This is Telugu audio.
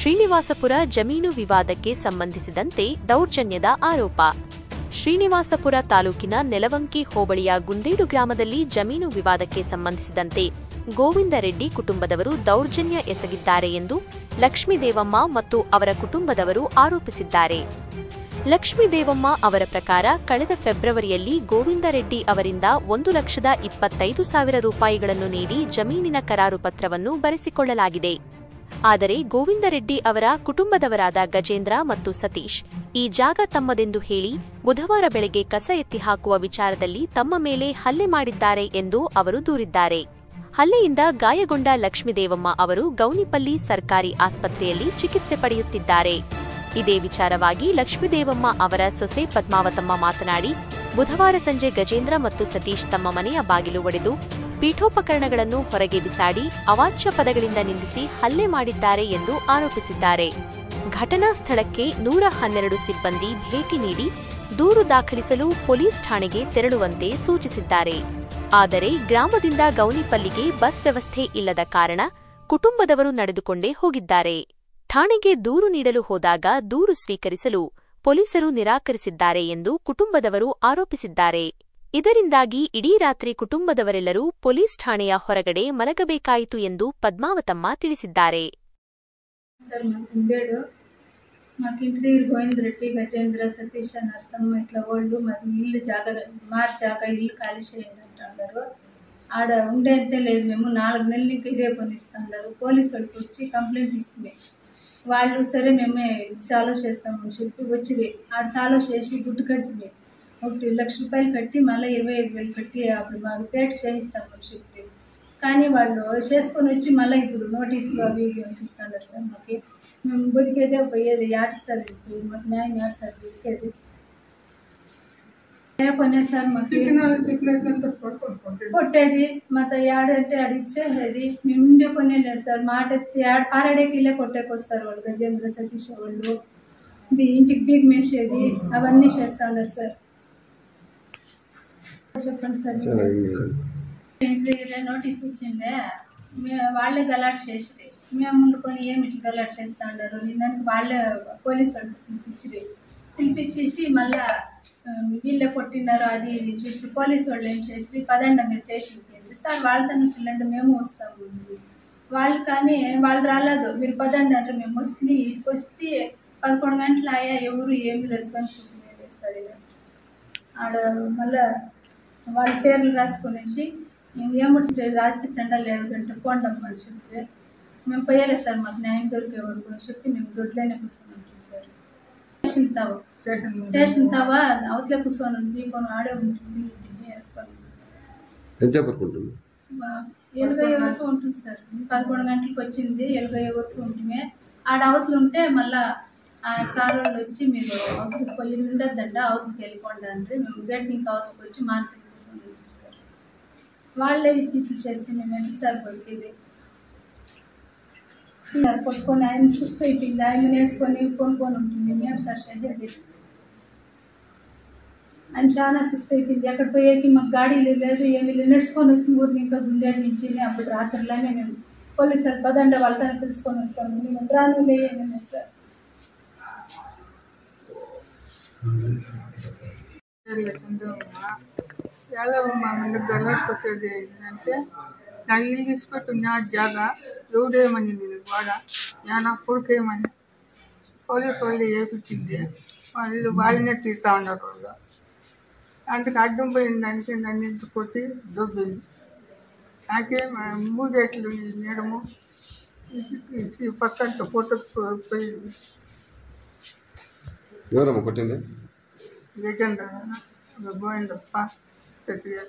ಶ್ರೀನಿವಾಸಪುರ ಜಮೀನು ವಿವಾದಕ್ಕೆ ಸಂಬಂಧಿಸಿದಂತೆ ದೌರ್ಜನ್ಯದ ಆರೋಪ. ಶ್ರೀನಿವಾಸಪುರ ತಾಲೂಕಿನ ನೆಲವಂಕಿ ಹೋಬಳಿಯ ಗುಂದೇಡು ಗ್ರಾಮದಲ್ಲಿ ಜಮೀನು ವಿವಾದಕ್ಕೆ ಸಂಬಂಧಿಸಿದಂತೆ ಗೋವಿಂದ ರೆಡ್ಡಿ ಕುಟುಂಬದವರು ದೌರ್ಜನ್ಯ ಎಸಗಿದ್ದಾರೆ ಎಂದು ಲಕ್ಷ್ಮೀದೇವಮ್ಮ ಮತ್ತು ಅವರ ಕುಟುಂಬದವರು ಆರೋಪಿಸಿದ್ದಾರೆ. ಲಕ್ಷ್ಮೀದೇವಮ್ಮ ಅವರ ಪ್ರಕಾರ ಕಳೆದ ಫೆಬ್ರವರಿಯಲ್ಲಿ ಗೋವಿಂದ ರೆಡ್ಡಿ ಅವರಿಂದ 1,25,000 ರೂಪಾಯಿಗಳನ್ನು ನೀಡಿ ಜಮೀನಿನ ಕರಾರು ಪತ್ರವನ್ನು ಬರೆಸಿಕೊಳ್ಳಲಾಗಿದೆ. ಆದರೆ ಗೋವಿಂದ ರೆಡ್ಡಿ ಅವರ ಕುಟುಂಬದವರಾದ ಗಜೇಂದ್ರ ಮತ್ತು ಸತೀಶ್ ಈ ಜಾಗ ತಮ್ಮದೆಂದು ಹೇಳಿ ಬುಧವಾರ ಬೆಳಗ್ಗೆ ಕಸ ಎತ್ತಿ ಹಾಕುವ ವಿಚಾರದಲ್ಲಿ ತಮ್ಮ ಮೇಲೆ ಹಲ್ಲೆ ಮಾಡಿದ್ದಾರೆ ಎಂದು ಅವರು ದೂರಿದ್ದಾರೆ. ಹಲ್ಲೆಯಿಂದ ಗಾಯಗೊಂಡ ಲಕ್ಷ್ಮೀದೇವಮ್ಮ ಅವರು ಗೌನಿಪಲ್ಲಿ ಸರ್ಕಾರಿ ಆಸ್ಪತ್ರೆಯಲ್ಲಿ ಚಿಕಿತ್ಸೆ ಪಡೆಯುತ್ತಿದ್ದಾರೆ. ಇದೇ ವಿಚಾರವಾಗಿ ಲಕ್ಷ್ಮೀದೇವಮ್ಮ ಅವರ ಸೊಸೆ ಪದ್ಮಾವತಮ್ಮ ಮಾತನಾಡಿ, ಬುಧವಾರ ಸಂಜೆ ಗಜೇಂದ್ರ ಮತ್ತು ಸತೀಶ್ ತಮ್ಮ ಮನೆಯ ಬಾಗಿಲು ಒಡೆದು ಪೀಠೋಪಕರಣಗಳನ್ನು ಹೊರಗೆ ಬಿಸಾಡಿ ಅವಾಚ್ಯ ಪದಗಳಿಂದ ನಿಂದಿಸಿ ಹಲ್ಲೆ ಮಾಡಿದ್ದಾರೆ ಎಂದು ಆರೋಪಿಸಿದ್ದಾರೆ. ಘಟನಾ ಸ್ಥಳಕ್ಕೆ 112 ಸಿಬ್ಬಂದಿ ಭೇಟಿ ನೀಡಿ ದೂರು ದಾಖಲಿಸಲು ಪೊಲೀಸ್ ಠಾಣೆಗೆ ತೆರಳುವಂತೆ ಸೂಚಿಸಿದ್ದಾರೆ. ಆದರೆ ಗ್ರಾಮದಿಂದ ಗೌನಿಪಲ್ಲಿಗೆ ಬಸ್ ವ್ಯವಸ್ಥೆ ಇಲ್ಲದ ಕಾರಣ ಕುಟುಂಬದವರು ನಡೆದುಕೊಂಡೇ ಹೋಗಿದ್ದಾರೆ. ಠಾಣೆಗೆ ದೂರು ನೀಡಲು ಹೋದಾಗ ದೂರು ಸ್ವೀಕರಿಸಲು ಪೊಲೀಸರು ನಿರಾಕರಿಸಿದ್ದಾರೆ ಎಂದು ಕುಟುಂಬದವರು ಆರೋಪಿಸಿದ್ದಾರೆ. ಇದರಿಂದಾಗಿ ಇಡೀ ರಾತ್ರಿ ಕುಟುಂಬದವರೆಲ್ಲರೂ ಪೊಲೀಸ್ ಠಾಣೆಯ ಹೊರಗಡೆ ಮಲಗಬೇಕಾಯಿತು ಎಂದು ಪದ್ಮಾವತಮ್ಮ ತಿಳಿಸಿದ್ದಾರೆ. మాకు ఇంటి దగ్గర గోవింద రెడ్డి గజేంద్ర సతీష్ నరసమ్మ ఇట్లా వాళ్ళు మరి ఇల్లు జాగా ఇల్లు ఖాళీ చేయండి అంటున్నారు. ఆడ ఉండేంతే లేదు. మేము 4 నెలలకి ఇదే పనిస్తున్నారు. పోలీసు వాళ్ళకి వచ్చి కంప్లైంట్ ఇస్తుంది. వాళ్ళు సరే మేమే సాల్వ్ చేస్తామని చెప్పి వచ్చింది. ఆడ సాల్వ్ చేసి గుడ్డు కట్టింది. 1 లక్ష రూపాయలు కట్టి మళ్ళీ 25,000 కట్టి అప్పుడు మాకు పేట చేయిస్తామని చెప్పి, కానీ వాళ్ళు చేసుకొని వచ్చి మళ్ళీ ఇప్పుడు నోటీసులు అవి ఇవి పంపిస్తున్నారు సార్. మాకు మేము బతికేదే పోయేది యాటికి సార్, మాకు న్యాయం యాడ్ సార్ బతికేది ఏ పనే సార్. మాకు కొట్టేది మాతో యాడంటే అడిచేది. మేము ఉండే పనే లేదు సార్. మాట ఎత్తి పారాడేకి ఇల్లే కొట్టేకొస్తారు వాళ్ళు. గజేంద్ర సతీష్ వాళ్ళు ఇంటికి బీగ్ మేసేది అవన్నీ చేస్తా ఉన్నారు సార్. చెప్పండి సార్. నోటీస్ ఇచ్చిండే వాళ్ళే గలాట్ చేసి మేము ఉండుకొని ఏమి ఇట్లా గలాట్ చేస్తా ఉన్నారు. దానికి వాళ్ళే పోలీసు వాళ్ళు పిలిపించేసి మళ్ళా వీళ్ళే కొట్టినారు అది ఇది చెప్పి పోలీసు వాళ్ళు ఏం చేసి పదండి మీరు స్టేషన్కి వెళ్ళి సార్ వాళ్ళతో పిల్లంటే మేము వస్తాము. వాళ్ళు కానీ వాళ్ళు రాలేదు. మీరు పదండి అంటే మేము వస్తే ఇటుకు వచ్చి 11 గంటలు అయ్యా ఎవరు ఏమి రెస్పాన్సిబిలిటీ లేదు సార్. ఆడ మళ్ళా వాళ్ళ పేర్లు రాసుకునేసి ఏమంటే రాజకీయ చండాలు లేదంటే పోండమ్మా అని చెప్తే మేము పోయలేదు సార్. మాకు న్యాయం దొరికే వరకు అని చెప్పి మేము దొడ్లైనా కూర్చొని ఉంటాం సార్. స్టేషన్ తావా అవతలే కూర్చొని దీపం ఆడే ఉంటుంది. వేసుకొని 7 వరకు ఉంటుంది సార్. 11 గంటలకు వచ్చింది. 7 వరకు ఉంటుంది. ఆడ అవతలు ఉంటే మళ్ళా ఆ సార్ వాళ్ళు వచ్చి మీరు అవతలకి పోయి ఉండద్దంట అవతలకి వెళ్ళిపోండి అంటే మేము గేట్ ఇంకా అవతలకి వచ్చి మార్కెట్ కూర్చొని ఉంటాం సార్. వాళ్ళే ఇట్లు చేస్తే మేము ఎట్లా సార్ బతికేది. కొట్టుకొని ఆయన సుస్థ అయిపోయింది. ఆయన వేసుకొని కొనుక్కొని ఉంటుంది. మేమేం సార్ చేసేది. ఆయన చాలా సుస్థ అయిపోయింది. ఎక్కడ పోయేకి మాకు గాడీలు లేదు ఏమి లేదు. నడుచుకొని వస్తుంది ఊరికి ఇంకా గుందేడు నుంచి. అప్పుడు రాత్రిలోనే మేము పోలీసు వాళ్ళు పదండ వాళ్ళతో పిలుచుకొని వస్తాము. మేము రాను లేని సార్. చాలా మా ముందు గల్లాసుకొచ్చేది ఏంటంటే నా ఇల్లు తీసుకుంటుంది ఆ జాగా ఎవడేమని నేను గోడ నా కొడుకేమని పోలీసు వాళ్ళు వేపించింది. వాళ్ళు వాళ్ళనే తీరుతా ఉన్నారు. వాళ్ళు అందుకు అడ్డం పోయిన దానికి నన్ను ఇంటి కొట్టి దొబ్బింది. నాకే 3 గేట్లు నేరము పక్కంట కొట్టుకు పోయింది. ఎవరమ్మ కొట్టింది? గజేంద్ర గోవిందప్ప పెద్దగా